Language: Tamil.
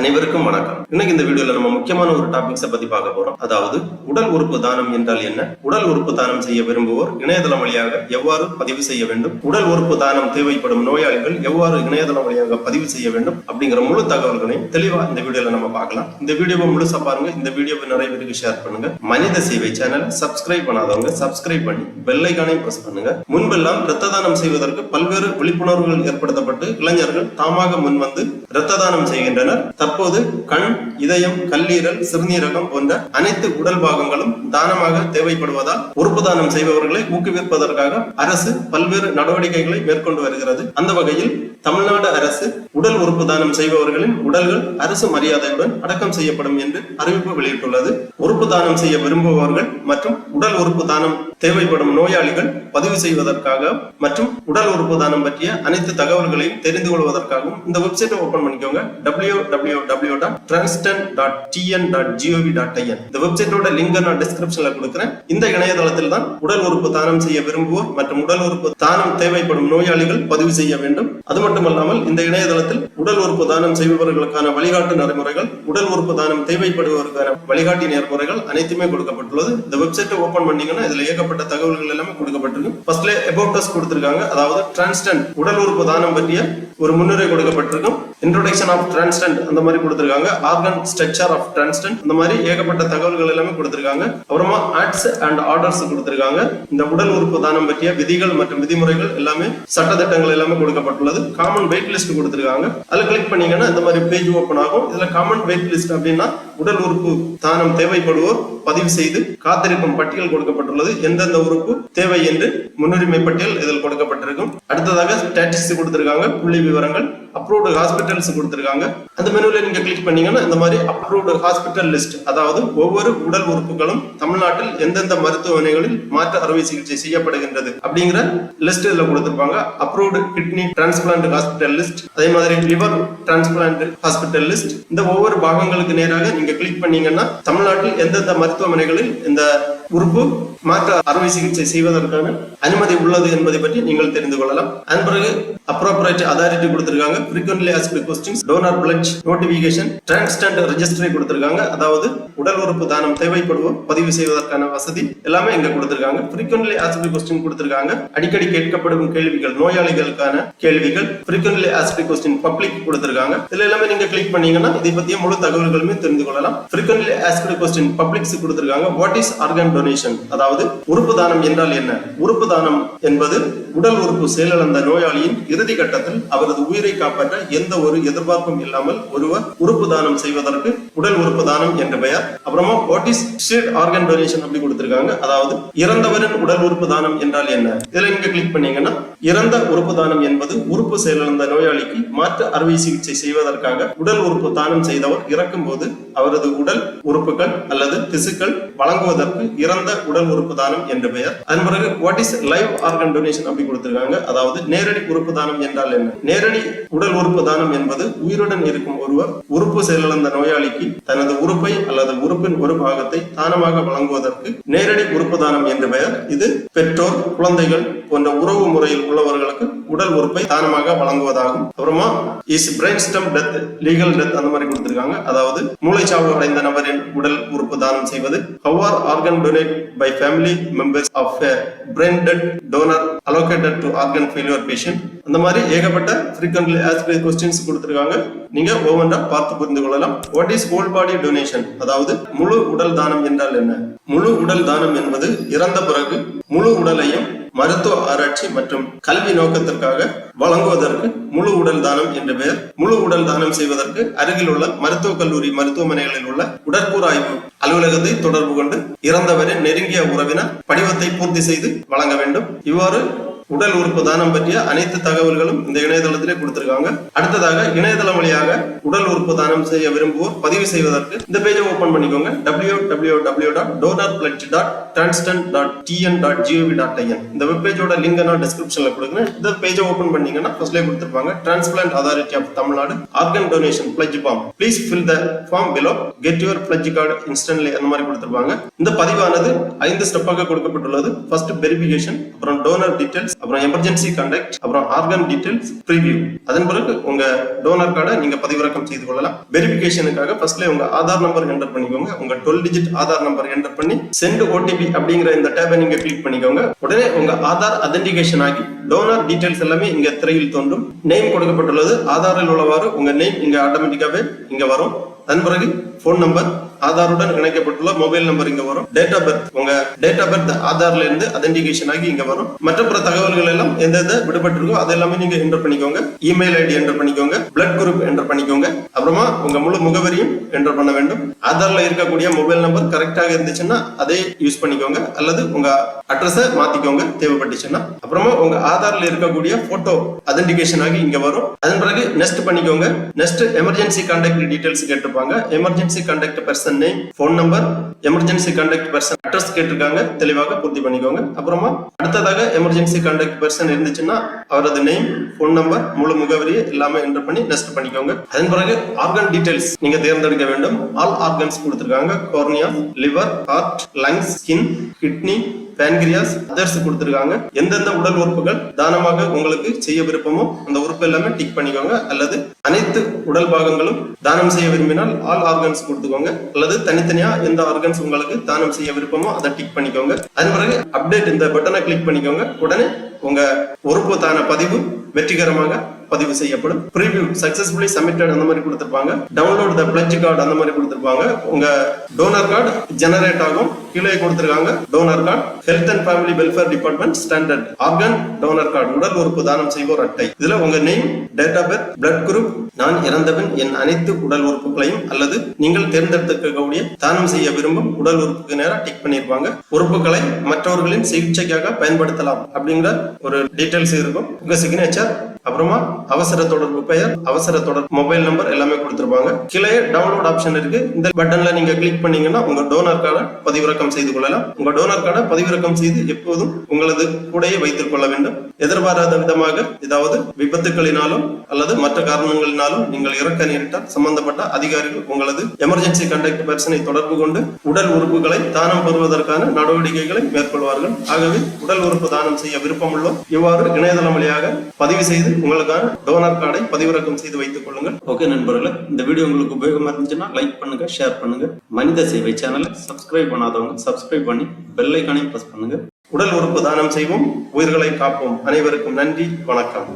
அனைவருக்கும் வணக்கம். இன்னைக்கு இந்த வீடியோல நம்ம முக்கியமான ஒரு டாபிக்ஸை பத்தி பார்க்க போறோம். அதாவது உடல் உறுப்பு தானம் என்றால் என்ன, உடல் உறுப்பு தானம் செய்ய விரும்புவோர் இணையதளம் வழியாக எவ்வாறு பதிவு செய்ய வேண்டும், உடல் உறுப்பு தானம் தேவைப்படும் நோயாளிகள் எவ்வாறு இணையதளம் வழியாக பதிவு செய்ய வேண்டும் அப்படிங்கிற முழு தகவல்களையும் தெளிவா இந்த வீடியோல நம்ம பார்க்கலாம். இந்த வீடியோவை முழுசா பாருங்க. இந்த வீடியோவை நிறைய பேருக்கு ஷேர் பண்ணுங்க. மனித சேவை சேனல் சப்ஸ்கிரைப் பண்ணாதவங்க சப்ஸ்கிரைப் பண்ணி பெல் ஐகானையும் பிரஸ் பண்ணுங்க. முன்பெல்லாம் இரத்த தானம் செய்வதற்கு பல்வேறு விழிப்புணர்வுகள் ஏற்படுத்தப்பட்டு இளைஞர்கள் தாமாக முன்வந்து இரத்த தானம் செய்கின்றனர். தற்போது கண், இதயம், கல்லீரல், சிறுநீரகம் போன்ற அனைத்து உடல் பாகங்களும் தானமாக தேவைப்படுவதால் உறுப்பு தானம் செய்பவர்களை ஊக்குவிப்பதற்காக அரசு பல்வேறு நடவடிக்கைகளை மேற்கொண்டு வருகிறது. அந்த வகையில் தமிழ்நாடு அரசு உடல் உறுப்பு தானம் செய்பவர்களின் உடல்கள் அரசு மரியாதையுடன் அடக்கம் செய்யப்படும் என்று அறிவிப்பு வெளியிட்டுள்ளது. உறுப்பு தானம் செய்ய விரும்புபவர்கள் மற்றும் உடல் உறுப்பு தானம் தேவைப்படும் நோயாளிகள் பதிவு செய்வதற்காக மற்றும் உடல் உறுப்பு தானம் பற்றிய அனைத்து தகவல்களையும் தெரிந்து கொள்வதற்காகவும் இந்த வெப்சைட்டை ஓபன் பண்ணிக்கோங்க. www.transtent.tn.gov.in. இந்த வெப்சைட்டோட லிங்க் நான் டிஸ்கிரிப்ஷன்ல கொடுக்கிறேன். இந்த இணையதளத்தில் தான் உடல் உறுப்பு தானம் செய்ய விரும்புவோர் மற்றும் உடல் உறுப்பு தானம் தேவைப்படும் நோயாளிகள் பதிவு செய்ய வேண்டும். அது மட்டுமல்லாமல் இந்த இணையதளத்தில் உடல் உறுப்பு தானம் செய்பவர்களுக்கான வழிகாட்டு நடைமுறைகள், உடல் உறுப்பு தானம் தேவைப்படுவதற்கான வழிகாட்டி நெறிமுறைகள் அனைத்துமே கொடுக்கப்பட்டுள்ளது. இந்த வெப்சைட்டை ஓபன் பண்ணீங்கன்னா இதுல ஏகப்பட்ட தகவல்கள் எல்லாமே கொடுக்கப்பட்டிருக்கு. ஃபர்ஸ்ட்ல அபவுட் அஸ் கொடுத்திருக்காங்க. அதாவது டிரான்ஸ்டென்ட் உடல் உறுப்பு தானம் பற்றிய ஒரு முன்னுரை கொடுக்கப்பட்டிருக்கும். இன்ட்ரோடக்ஷன் ஆஃப் டிரான்ஸ்டென்ட் அந்த மாதிரி கொடுத்திருக்காங்க. ஆர்கன் ஸ்ட்ரக்சர் ஆஃப் டிரான்ஸ்டென்ட் அந்த மாதிரி ஏகப்பட்ட தகவல்கள் எல்லாமே கொடுத்திருக்காங்க. அப்புறமா ஆக்ட்ஸ் அண்ட் ஆர்டர்ஸ் கொடுத்திருக்காங்க. இந்த உடல் உறுப்பு தானம் பற்றிய விதிகள் மற்றும் விதிமுறைகள் எல்லாமே சட்டத்திட்டங்கள் எல்லாமே கொடுக்கப்பட்டுள்ளது. காமன் வெயிட் லிஸ்ட் கொடுத்திருக்காங்க. அதுல கிளிக் பண்ணீங்கன்னா இந்த மாதிரி பேஜ் ஓபன் ஆகும். இதுல காமன் வெயிட் லிஸ்ட் அப்படின்னா உடல் உறுப்பு தானம் தேவைப்படுவோர் பதிவு செய்து காத்திருக்கும் பட்டியல் கொடுக்கப்பட்டுள்ளது. எந்தெந்த உறுப்பு தேவை என்று முன்னுரிமை பட்டியல் இதில் கொடுக்கப்பட்டிருக்கும். அடுத்ததாக ஸ்டாட்டிஸ்டிக்ஸ் கொடுத்திருக்காங்க, புள்ளி விவரங்கள். அப்ரூவ்டு ஹாஸ்பிட்டல்ஸ் கொடுத்திருக்காங்க. அந்த மெனுல நீங்க கிளிக் பண்ணீங்கன்னா இந்த மாதிரி அப்ரூவ்டு ஹாஸ்பிட்டல் லிஸ்ட், அதாவது ஒவ்வொரு உடல் உறுப்புகளும் தமிழ்நாட்டில் எந்தெந்த மருத்துவமனைகளில் மாற்று அறுவை சிகிச்சை செய்யப்படுகின்றது அப்படிங்கிற லிஸ்ட் இதுல கொடுத்திருப்பாங்க. Approved kidney transplant hospital list, அதே மாதிரி லிவர் டிரான்ஸ்பிளான்ட் ஹாஸ்பிட்டல் லிஸ்ட். இந்த ஒவ்வொரு பாகங்களுக்கு நேராக நீங்க கிளிக் பண்ணீங்கன்னா தமிழ்நாட்டில் எந்தெந்த மருத்துவமனைகளில் இந்த உறுப்பு மாற்று அறுவை சிகிச்சை செய்வதற்கான அனுமதி உள்ளது என்பதை பற்றி நீங்கள் தெரிந்து கொள்ளலாம். அதன் பிறகு அப்ரோப்ரியேட் அதாரிட்டி கொடுத்திருக்காங்க. frequently asked questions, donor pledge notification, transplant registry கொடுத்திருக்காங்க. அதாவது உடல் உறுப்பு தானம் தேவைப்படுவோர் பதிவு செய்வதற்கான வசதி எல்லாமே இங்க கொடுத்திருக்காங்க. frequently asked question கொடுத்திருக்காங்க. அடிக்கடி கேட்கப்படும் கேள்விகள், நோயாளிகளுக்கான கேள்விகள். frequently asked question பப்ளிக் கொடுத்திருக்காங்க. இதுல எல்லாமே நீங்க கிளிக் பண்ணீங்கன்னா இதை பத்திய முழு தகவல்களுமே தெரிந்து கொள்ளலாம். frequently asked question பப்ளிக்ஸ் கொடுத்திருக்காங்க. what is organ donation, அதாவது உறுப்பு தானம் என்றால் என்ன? உறுப்பு தானம் என்பது உடல் உறுப்பு செயலிழந்த நோயாளியின் இறுதி கட்டத்தில் அவரது உயிரை காப்பாற்ற எந்த ஒரு எதிர்பார்ப்பும் இல்லாமல் ஒருவர் உறுப்பு தானம் செய்வதற்கு உடல் உறுப்பு தானம் என்று பெயர். அப்புறமா what is sheet organ donation அப்படி கொடுத்திருக்காங்க. அதாவது இறந்தவரின் உடல் உறுப்பு தானம் என்றால் என்ன? இதுல நீங்க கிளிக் பண்ணீங்கன்னா இறந்த உறுப்பு தானம் என்பது உறுப்பு செயலிழந்த நோயாளிக்கு மாற்று அறுவை சிகிச்சை செய்வதற்காக உடல் உறுப்பு தானம் செய்தவர் இறக்கும் போது அவரது உடல் உறுப்புகள் அல்லது திசுக்கள் வழங்குவதற்கு இறந்த உடல் உறுப்பு தானம் என்று பெயர். அதன் பிறகு what is live organ donation அப்படி கொடுத்திருக்காங்க. அதாவது நேரடி உறுப்பு தானம் என்றால் என்ன? நேரடி உடல் உறுப்பு தானம் என்பது உயிருடன் இருக்கும் ஒருவர் உறுப்பு செயலிழந்த நோயாளிக்கு தனது உறுப்பை அல்லது உறுப்பின் ஒரு பாகத்தை தானமாக வழங்குவதற்கு நேரடி உறுப்பு தானம் என்று பெயர். இது பெற்றோர், குழந்தைகள் போன்ற உறவு முறையில் உள்ளவர்களுக்கு உடல் உறுப்பை தானமாக வழங்குவதாகும். அப்புறமா is brain stem death, legal death அந்த மாதிரி கொடுத்திருக்காங்க. அதாவது மூளைச்சாவு அடைந்த நபரின் உடல் உறுப்பு தானம் செய்வது. How are organ donated by family members of a brain dead donor allocated to organ failure patient. அந்த மாதிரி ஏகப்பட்ட frequently asked questions கொடுத்திருக்காங்க. நீங்க ஒவ்வொன்றா பார்த்து புரிந்து கொள்ளலாம். What is whole body donation, அதாவது முழு உடல் தானம் என்றால் என்ன? முழு உடல் தானம் என்பது இறந்த பிறகு முழு உடலையும் மருத்துவ ஆராய்ச்சி மற்றும் கல்வி நோக்கத்திற்காக வழங்குவதற்கு முழு உடல் தானம் என்று பெயர். முழு உடல் தானம் செய்வதற்கு அருகில் உள்ள மருத்துவக் கல்லூரி மருத்துவமனைகளில் உள்ள உடற்கூறாய்வு அலுவலகத்தை தொடர்பு கொண்டு இறந்தவரின் நெருங்கிய உறவினர் படிவத்தை பூர்த்தி செய்து வழங்க வேண்டும். இவ்வாறு உடல் உறுப்பு தானம் பற்றிய அனைத்து தகவல்களும் இந்த இணையதளத்திலே கொடுத்திருக்காங்க. அடுத்ததாக இணையதளம் வழியாக உடல் உறுப்பு தானம் செய்ய விரும்புவோர் பதிவு செய்வதற்கு இந்த பேஜை ஓபன் பண்ணிக்கோங்க. www.donorpledge.transtent.tn.gov.in. இந்த வெப் பேஜோட லிங்க் நான் டிஸ்கிரிப்ஷன்ல கொடுக்கிறேன். இந்த பேஜை ஓபன் பண்ணீங்கன்னா ஃபர்ஸ்ட்ல கொடுத்திருப்பாங்க transplant authority of Tamil Nadu organ donation pledge form. Please fill the form below, get your pledge card instantly அந்த மாதிரி கொடுத்திருப்பாங்க. இந்த பதிவானது 5 ஸ்டெப்பாக கொடுக்கப்பட்டுள்ளது. ஃபர்ஸ்ட் வெரிஃபிகேஷன், அப்புறம் டோனர் டீடைல்ஸ், அப்புறம் எமர்ஜென்சி கான்டாக்ட், அப்புறம் ஆர்கன் டீடைல்ஸ், ப்ரீவியூ. அதன் பிறகு உங்க டோனர் கார்டை நீங்க பதிவிறக்கம் செய்து கொள்ளலாம். வெரிஃபிகேஷனுக்காக ஃபர்ஸ்ட்ல உங்க ஆதார் நம்பர் என்டர் பண்ணிக்கோங்க. உங்க 12 டிஜிட் ஆதார் நம்பர் என்டர் பண்ணி சென்ட் ஓடிபி அப்படிங்கிற இந்த டேபை நீங்க கிளிக் பண்ணிக்கோங்க. உடனே உங்க ஆதார் அத்தென்டிகேஷன் ஆகி டோனர் டீடைல்ஸ் எல்லாமே இங்க திரையில் தோன்றும். நேம் கொடுக்கப்பட்டுள்ளது. ஆதாரில் உள்ளவாறு உங்க நேம் இங்க ஆட்டோமேட்டிக்காவே இங்க வரும். அதன் பிறகு போன் நம்பர், ஆதாருடன் இணைக்கப்பட்டுள்ள மொபைல் நம்பர் இங்க வரும். டேட் ஆஃப் பர்த், உங்க டேட் ஆஃப் பர்த் ஆதார்ல இருந்து அத்தென்டிகேஷன் ஆகி இங்க வரும். மற்ற பிற தகவல்கள் எல்லாம் எந்த விடுபட்டிருக்கோ அது எல்லாமே நீங்க என்டர் பண்ணிக்கோங்க. இமெயில் ஐடி என்டர் பண்ணிக்கோங்க. பிளட் குரூப் என்டர் பண்ணிக்கோங்க. அப்புறமா உங்க முழு முகவரியும் என்டர் பண்ண வேண்டும். ஆதார்ல இருக்கக்கூடிய மொபைல் நம்பர் கரெக்டாக இருந்துச்சுன்னா அதே யூஸ் பண்ணிக்கோங்க, அல்லது உங்க அட்ரஸை மாத்திக்கோங்க தேவைப்பட்டுச்சுன்னா. அப்புறமா உங்க ஆதார்ல இருக்கக்கூடிய போட்டோ அத்தென்டிகேஷன் ஆகி இங்க வரும். அதன் பிறகு நெக்ஸ்ட் பண்ணிக்கோங்க. நெக்ஸ்ட் எமர்ஜென்சி கான்டாக்ட் டீடைல்ஸ் கேட்டிருப்பாங்க. Emergency contact person name, phone number, emergency contact person address கேட்டிருக்காங்க. தெளிவாக பூர்த்தி பண்ணிக்கோங்க. அப்புறமா அடுத்ததாக எமர்ஜென்சி கான்டாக்ட் பர்சன் இருந்துச்சுன்னா அவரது நேம், போன் நம்பர், முழு முகவரி எல்லாமே என்டர் பண்ணி நெக்ஸ்ட் பண்ணிக்கோங்க. அதன் பிறகு ஆர்கன் டீடைல்ஸ் நீங்க தேர்ந்தெடுக்க வேண்டும். ஆல் ஆர்கன்ஸ் கொடுத்திருக்காங்க. Cornea, liver, heart, lungs, skin, kidney, pancreas, others கொடுத்திருக்காங்க. எந்தெந்த உடல் உறுப்புகள் தானமாக உங்களுக்கு செய்ய விருப்பமோ அந்த உறுப்பு எல்லாமே டிக் பண்ணிக்கோங்க. அல்லது அனைத்து உடல் பாகங்களும் தானம் செய்ய விரும்பினால் ஆல் ஆர்கன்ஸ் கொடுத்துக்கோங்க. அல்லது தனித்தனியா எந்த ஆர்கன்ஸ் உங்களுக்கு தானம் செய்ய விருப்பமோ அதை டிக் பண்ணிக்கோங்க. அதன் பிறகு அப்டேட் இந்த பட்டனை கிளிக் பண்ணிக்கோங்க. உடனே உங்க உறுப்பு தான பதிவு வெற்றிகரமாக பதிவு செய்யப்படும். ப்ரீவியூ சக்சஸ்ஃபுல்லி சப்மிட்டட் அந்த மாதிரி கொடுத்திருப்பாங்க. டவுன்லோட் த பிளட்ஜ் கார்டு அந்த மாதிரி கொடுத்திருப்பாங்க. உங்க டோனர் கார்டு ஜெனரேட் ஆகும். கீழே கொடுத்திருக்காங்க donor card, health and family welfare department standard organ donor card, உடல் உறுப்பு தானம் செய்வோர் அட்டை. இதுல உங்க name, date of birth, blood group, நான் இறந்தவன் என் அனைத்து உடல் உறுப்புகளையும் அல்லது நீங்கள் தேர்ந்தெடுக்கக்கூடிய தானம் செய்ய விரும்பும் உடல் உறுப்புக்கு நேரா டிக் பண்ணிருப்பாங்க. உறுப்புகளை மற்றவர்களின் சிகிச்சைக்காக பயன்படுத்தலாம் அப்படிங்கிற ஒரு டீடைல்ஸ் இருக்கும். உங்க சிக்னேச்சர், அப்புறமா அவசர தொடர்பு பெயர், அவசர தொடர்பு மொபைல் நம்பர் எல்லாமே கொடுத்திருப்பாங்க. கீழே டவுன்லோட் ஆப்ஷன் இருக்கு. இந்த பட்டன்ல நீங்க கிளிக் பண்ணீங்கன்னா உங்க டோனர் கார்டை பதிவிறக்கம் செய்து கொள்ளலாம். உங்க டோனர் கார்டை பதிவிறக்கம் செய்து எப்போதும் உங்களது கூடையே வைத்துக் கொள்ள வேண்டும். எதிர்பாராத விதமாக ஏதாவது விபத்துகளினாலும் அல்லது மற்ற காரணங்களினாலும் நீங்கள் இறக்க நேரிட்டால் சம்பந்தப்பட்ட அதிகாரிகள் உங்களது எமர்ஜென்சி கான்டாக்ட் பர்சனை தொடர்பு கொண்டு உடல் உறுப்புகளை தானம் பெறுவதற்கான நடவடிக்கைகளை மேற்கொள்வார்கள். ஆகவே உடல் உறுப்பு தானம் செய்ய விருப்பமுள்ளோர் இவ்வாறு இணையதளம் வழியாக பதிவு செய்து உங்களுக்கான டோனர் கார்டை பதிவிறக்கம் செய்து வைத்துக் கொள்ளுங்கள். ஓகே நண்பர்களே, இந்த வீடியோ உங்களுக்கு உபயோகமா இருந்துச்சுன்னா லைக் பண்ணுங்க, ஷேர் பண்ணுங்க. மனித சேவை சேனலை சப்ஸ்கிரைப் பண்ணாதவங்க சப்ஸ்கிரைப் பண்ணி பெல் ஐகானையும் பிரஸ் பண்ணுங்க. உடல் உறுப்பு தானம் செய்வோம், உயிர்களை காப்போம். அனைவருக்கும் நன்றி, வணக்கம்.